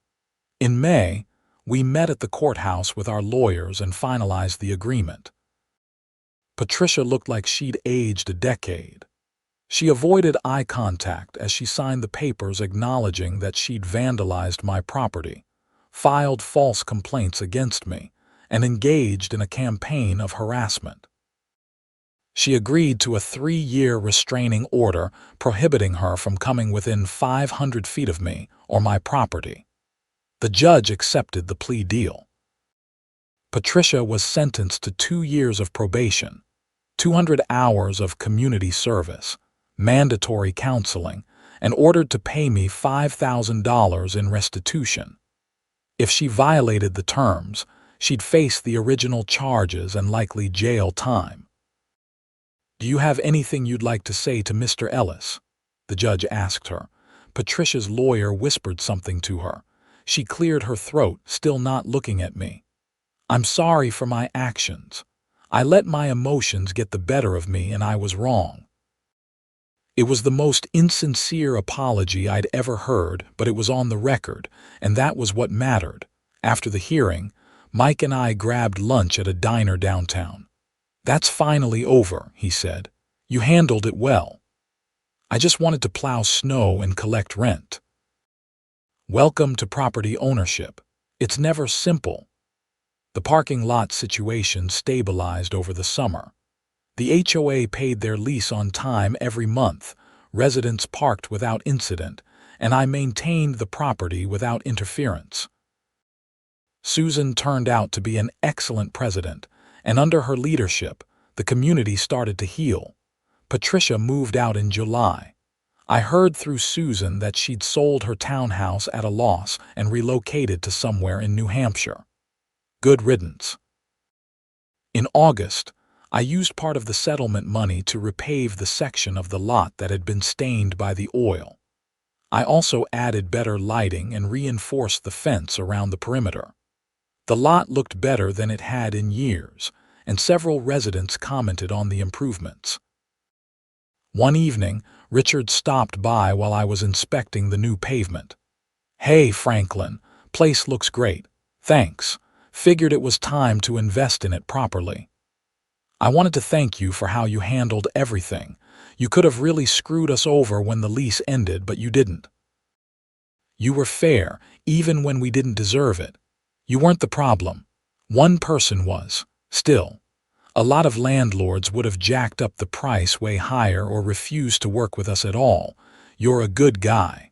In May, we met at the courthouse with our lawyers and finalized the agreement. Patricia looked like she'd aged a decade. She avoided eye contact as she signed the papers acknowledging that she'd vandalized my property, filed false complaints against me, and engaged in a campaign of harassment. She agreed to a 3-year restraining order prohibiting her from coming within 500 feet of me or my property. The judge accepted the plea deal. Patricia was sentenced to 2 years of probation, 200 hours of community service, mandatory counseling, and ordered to pay me $5,000 in restitution. If she violated the terms, she'd face the original charges and likely jail time. "Do you have anything you'd like to say to Mr. Ellis?" the judge asked her. Patricia's lawyer whispered something to her. She cleared her throat, still not looking at me. "I'm sorry for my actions. I let my emotions get the better of me and I was wrong." It was the most insincere apology I'd ever heard, but it was on the record, and that was what mattered. After the hearing, Mike and I grabbed lunch at a diner downtown. "That's finally over," he said. "You handled it well. I just wanted to plow snow and collect rent." Welcome to property ownership. It's never simple. The parking lot situation stabilized over the summer. The HOA paid their lease on time every month, residents parked without incident, and I maintained the property without interference. Susan turned out to be an excellent president, and under her leadership, the community started to heal. Patricia moved out in July. I heard through Susan that she'd sold her townhouse at a loss and relocated to somewhere in New Hampshire. Good riddance. In August, I used part of the settlement money to repave the section of the lot that had been stained by the oil. I also added better lighting and reinforced the fence around the perimeter. The lot looked better than it had in years, and several residents commented on the improvements. One evening, Richard stopped by while I was inspecting the new pavement. "Hey, Franklin, place looks great. Thanks. Figured it was time to invest in it properly. I wanted to thank you for how you handled everything. You could have really screwed us over when the lease ended, but you didn't. You were fair, even when we didn't deserve it. You weren't the problem. One person was. Still, a lot of landlords would have jacked up the price way higher or refused to work with us at all. You're a good guy."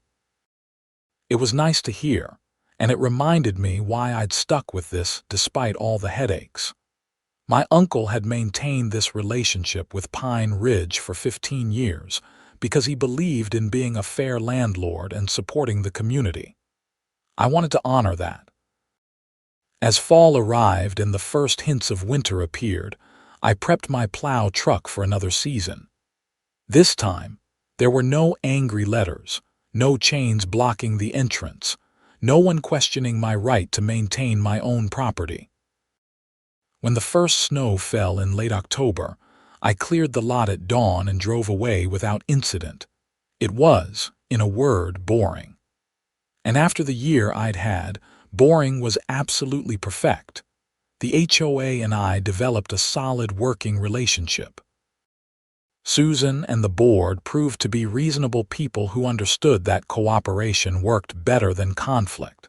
It was nice to hear, and it reminded me why I'd stuck with this despite all the headaches. My uncle had maintained this relationship with Pine Ridge for 15 years because he believed in being a fair landlord and supporting the community. I wanted to honor that. As fall arrived and the first hints of winter appeared, I prepped my plow truck for another season. This time, there were no angry letters, no chains blocking the entrance, no one questioning my right to maintain my own property. When the first snow fell in late October, I cleared the lot at dawn and drove away without incident. It was, in a word, boring. And after the year I'd had, boring was absolutely perfect. The HOA and I developed a solid working relationship. Susan and the board proved to be reasonable people who understood that cooperation worked better than conflict.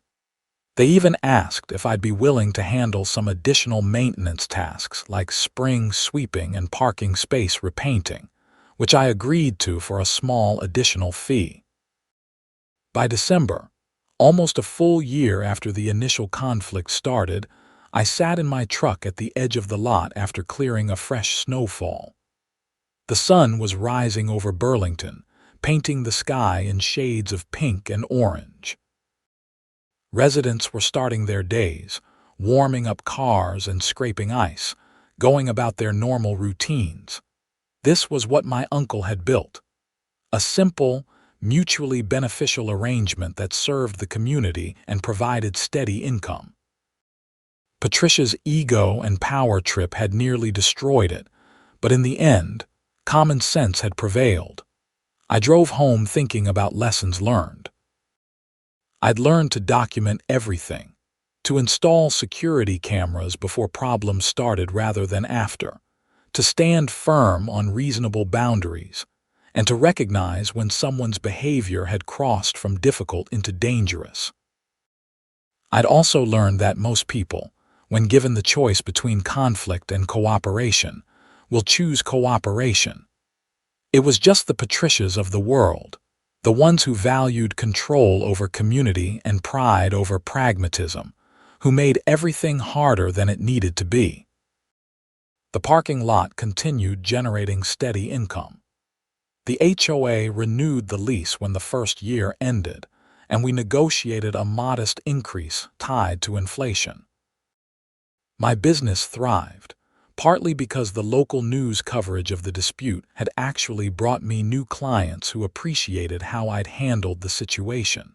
They even asked if I'd be willing to handle some additional maintenance tasks like spring sweeping and parking space repainting, which I agreed to for a small additional fee. By December, almost a full year after the initial conflict started, I sat in my truck at the edge of the lot after clearing a fresh snowfall. The sun was rising over Burlington, painting the sky in shades of pink and orange. Residents were starting their days, warming up cars and scraping ice, going about their normal routines. This was what my uncle had built. A simple, mutually beneficial arrangement that served the community and provided steady income. Patricia's ego and power trip had nearly destroyed it, but in the end, common sense had prevailed. I drove home thinking about lessons learned. I'd learned to document everything, to install security cameras before problems started rather than after, to stand firm on reasonable boundaries, and to recognize when someone's behavior had crossed from difficult into dangerous. I'd also learned that most people, when given the choice between conflict and cooperation, will choose cooperation. It was just the Patricias of the world, the ones who valued control over community and pride over pragmatism, who made everything harder than it needed to be. The parking lot continued generating steady income. The HOA renewed the lease when the first year ended, and we negotiated a modest increase tied to inflation. My business thrived, partly because the local news coverage of the dispute had actually brought me new clients who appreciated how I'd handled the situation.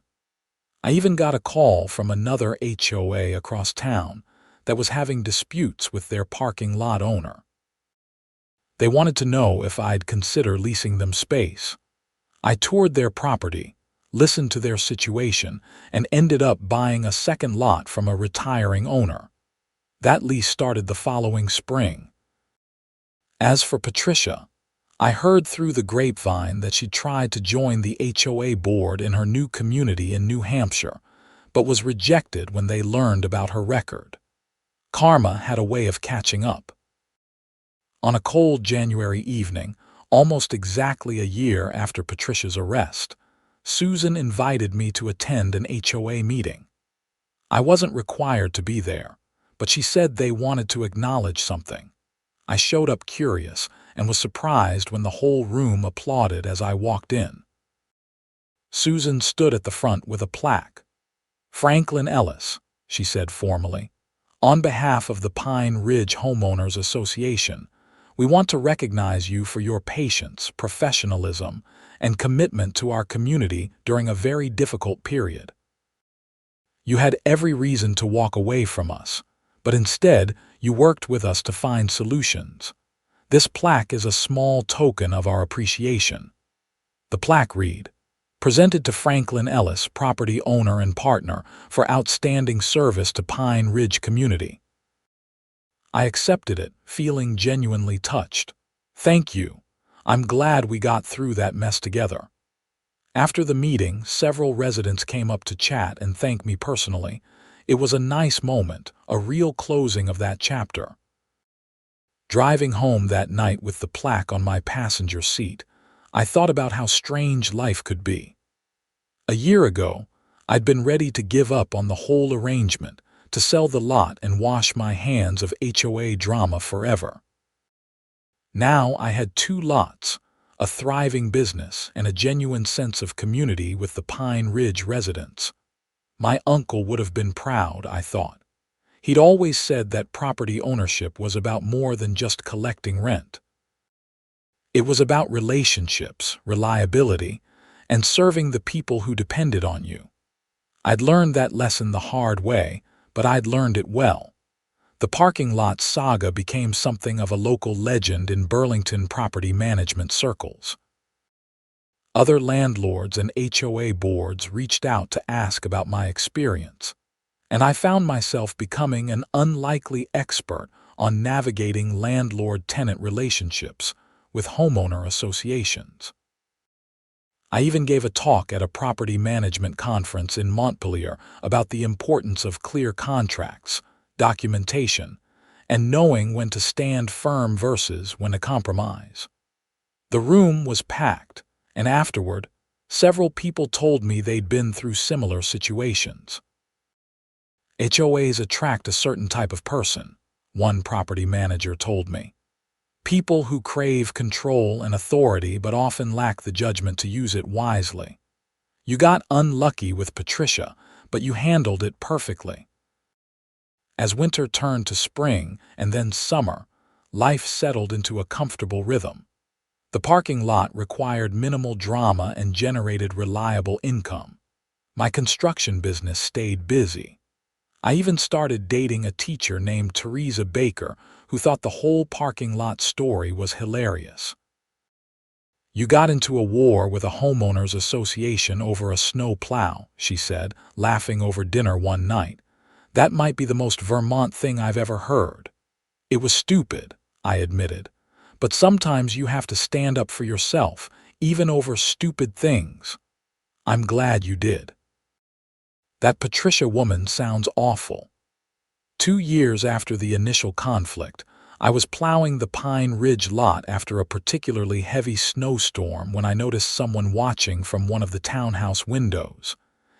I even got a call from another HOA across town that was having disputes with their parking lot owner. They wanted to know if I'd consider leasing them space. I toured their property, listened to their situation, and ended up buying a second lot from a retiring owner. That lease started the following spring. As for Patricia, I heard through the grapevine that she tried to join the HOA board in her new community in New Hampshire, but was rejected when they learned about her record. Karma had a way of catching up. On a cold January evening, almost exactly a year after Patricia's arrest, Susan invited me to attend an HOA meeting. I wasn't required to be there, but she said they wanted to acknowledge something. I showed up curious and was surprised when the whole room applauded as I walked in. Susan stood at the front with a plaque. "Franklin Ellis," she said formally, "on behalf of the Pine Ridge Homeowners Association, we want to recognize you for your patience, professionalism, and commitment to our community during a very difficult period. You had every reason to walk away from us, but instead you worked with us to find solutions. This plaque is a small token of our appreciation." The plaque read, "Presented to Franklin Ellis, property owner and partner, for outstanding service to Pine Ridge community." I accepted it, feeling genuinely touched. "Thank you. I'm glad we got through that mess together." After the meeting, several residents came up to chat and thank me personally. It was a nice moment, a real closing of that chapter. Driving home that night with the plaque on my passenger seat, I thought about how strange life could be. A year ago, I'd been ready to give up on the whole arrangement, to sell the lot and wash my hands of HOA drama forever. Now I had 2 lots, a thriving business, and a genuine sense of community with the Pine Ridge residents. My uncle would have been proud, I thought. He'd always said that property ownership was about more than just collecting rent. It was about relationships, reliability, and serving the people who depended on you. I'd learned that lesson the hard way, but I'd learned it well. The parking lot saga became something of a local legend in Burlington property management circles. Other landlords and HOA boards reached out to ask about my experience, and I found myself becoming an unlikely expert on navigating landlord-tenant relationships with homeowner associations. I even gave a talk at a property management conference in Montpelier about the importance of clear contracts, documentation, and knowing when to stand firm versus when to compromise. The room was packed, and afterward, several people told me they'd been through similar situations. HOAs attract a certain type of person, one property manager told me. People who crave control and authority but often lack the judgment to use it wisely. You got unlucky with Patricia, but you handled it perfectly. As winter turned to spring and then summer, life settled into a comfortable rhythm. The parking lot required minimal drama and generated reliable income. My construction business stayed busy. I even started dating a teacher named Teresa Baker who thought the whole parking lot story was hilarious. "You got into a war with a homeowners association over a snow plow," she said, laughing over dinner one night. "That might be the most Vermont thing I've ever heard." "It was stupid," I admitted. "But sometimes you have to stand up for yourself, even over stupid things. I'm glad you did. That Patricia woman sounds awful. 2 years after the initial conflict, I was plowing the Pine Ridge lot after a particularly heavy snowstorm when I noticed someone watching from one of the townhouse windows.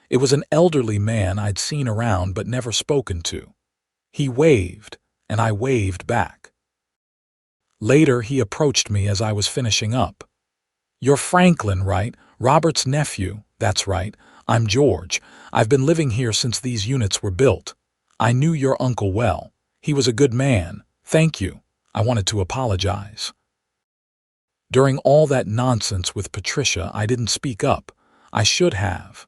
It was an elderly man I'd seen around but never spoken to. He waved, and I waved back. Later, he approached me as I was finishing up. "You're Franklin, right? Robert's nephew." "That's right. I'm George. I've been living here since these units were built. I knew your uncle well. He was a good man. Thank you." I wanted to apologize. During all that nonsense with Patricia, I didn't speak up. I should have.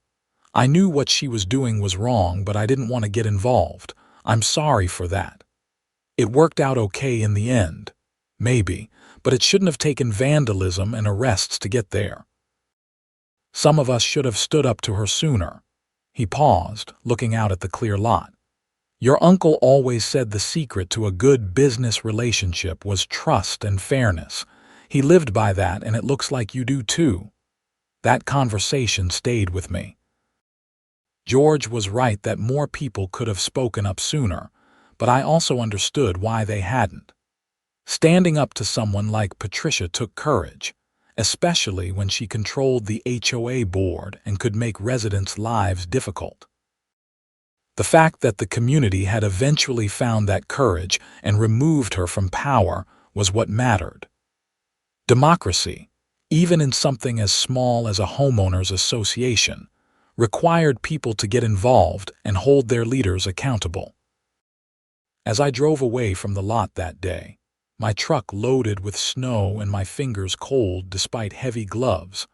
I knew what she was doing was wrong, but I didn't want to get involved. I'm sorry for that. It worked out okay in the end. Maybe, but it shouldn't have taken vandalism and arrests to get there. Some of us should have stood up to her sooner. He paused, looking out at the clear lot. "Your uncle always said the secret to a good business relationship was trust and fairness. He lived by that, and it looks like you do too." That conversation stayed with me. George was right that more people could have spoken up sooner, but I also understood why they hadn't. Standing up to someone like Patricia took courage, especially when she controlled the HOA board and could make residents' lives difficult. The fact that the community had eventually found that courage and removed her from power was what mattered. Democracy, even in something as small as a homeowners association, required people to get involved and hold their leaders accountable. As I drove away from the lot that day, my truck loaded with snow and my fingers cold despite heavy gloves,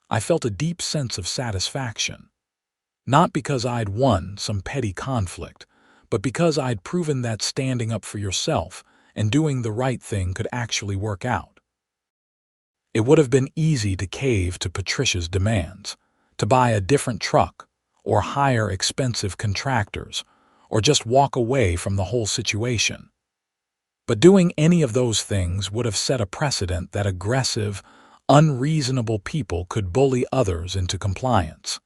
I felt a deep sense of satisfaction. Not because I'd won some petty conflict, but because I'd proven that standing up for yourself and doing the right thing could actually work out. It would have been easy to cave to Patricia's demands, to buy a different truck, or hire expensive contractors, or just walk away from the whole situation. But doing any of those things would have set a precedent that aggressive, unreasonable people could bully others into compliance.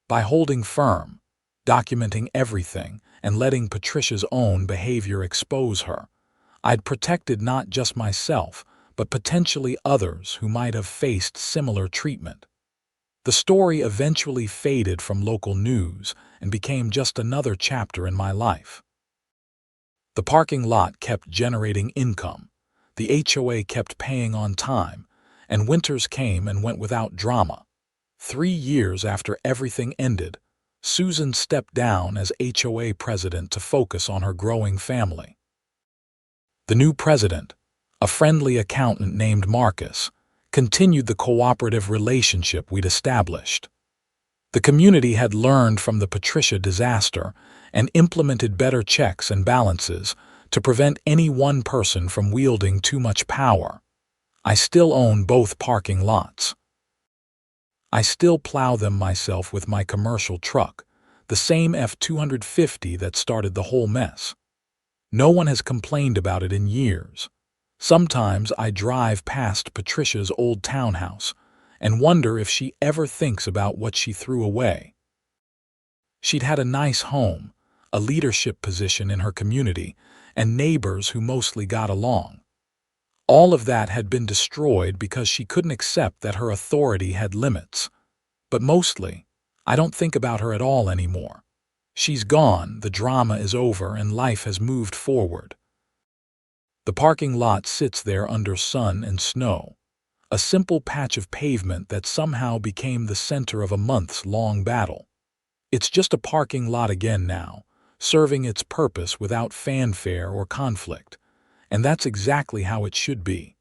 By holding firm, documenting everything, and letting Patricia's own behavior expose her, I'd protected not just myself, but potentially others who might have faced similar treatment. The story eventually faded from local news and became just another chapter in my life. The parking lot kept generating income, the HOA kept paying on time, and winters came and went without drama. 3 years after everything ended, Susan stepped down as HOA president to focus on her growing family. The new president, a friendly accountant named Marcus, continued the cooperative relationship we'd established. The community had learned from the Patricia disaster and implemented better checks and balances to prevent any one person from wielding too much power. I still own both parking lots. I still plow them myself with my commercial truck, the same F-250 that started the whole mess. No one has complained about it in years. Sometimes I drive past Patricia's old townhouse and wonder if she ever thinks about what she threw away. She'd had a nice home, a leadership position in her community, and neighbors who mostly got along. All of that had been destroyed because she couldn't accept that her authority had limits. But mostly, I don't think about her at all anymore. She's gone, the drama is over, and life has moved forward. The parking lot sits there under sun and snow, a simple patch of pavement that somehow became the center of a months-long battle. It's just a parking lot again now, serving its purpose without fanfare or conflict, and that's exactly how it should be.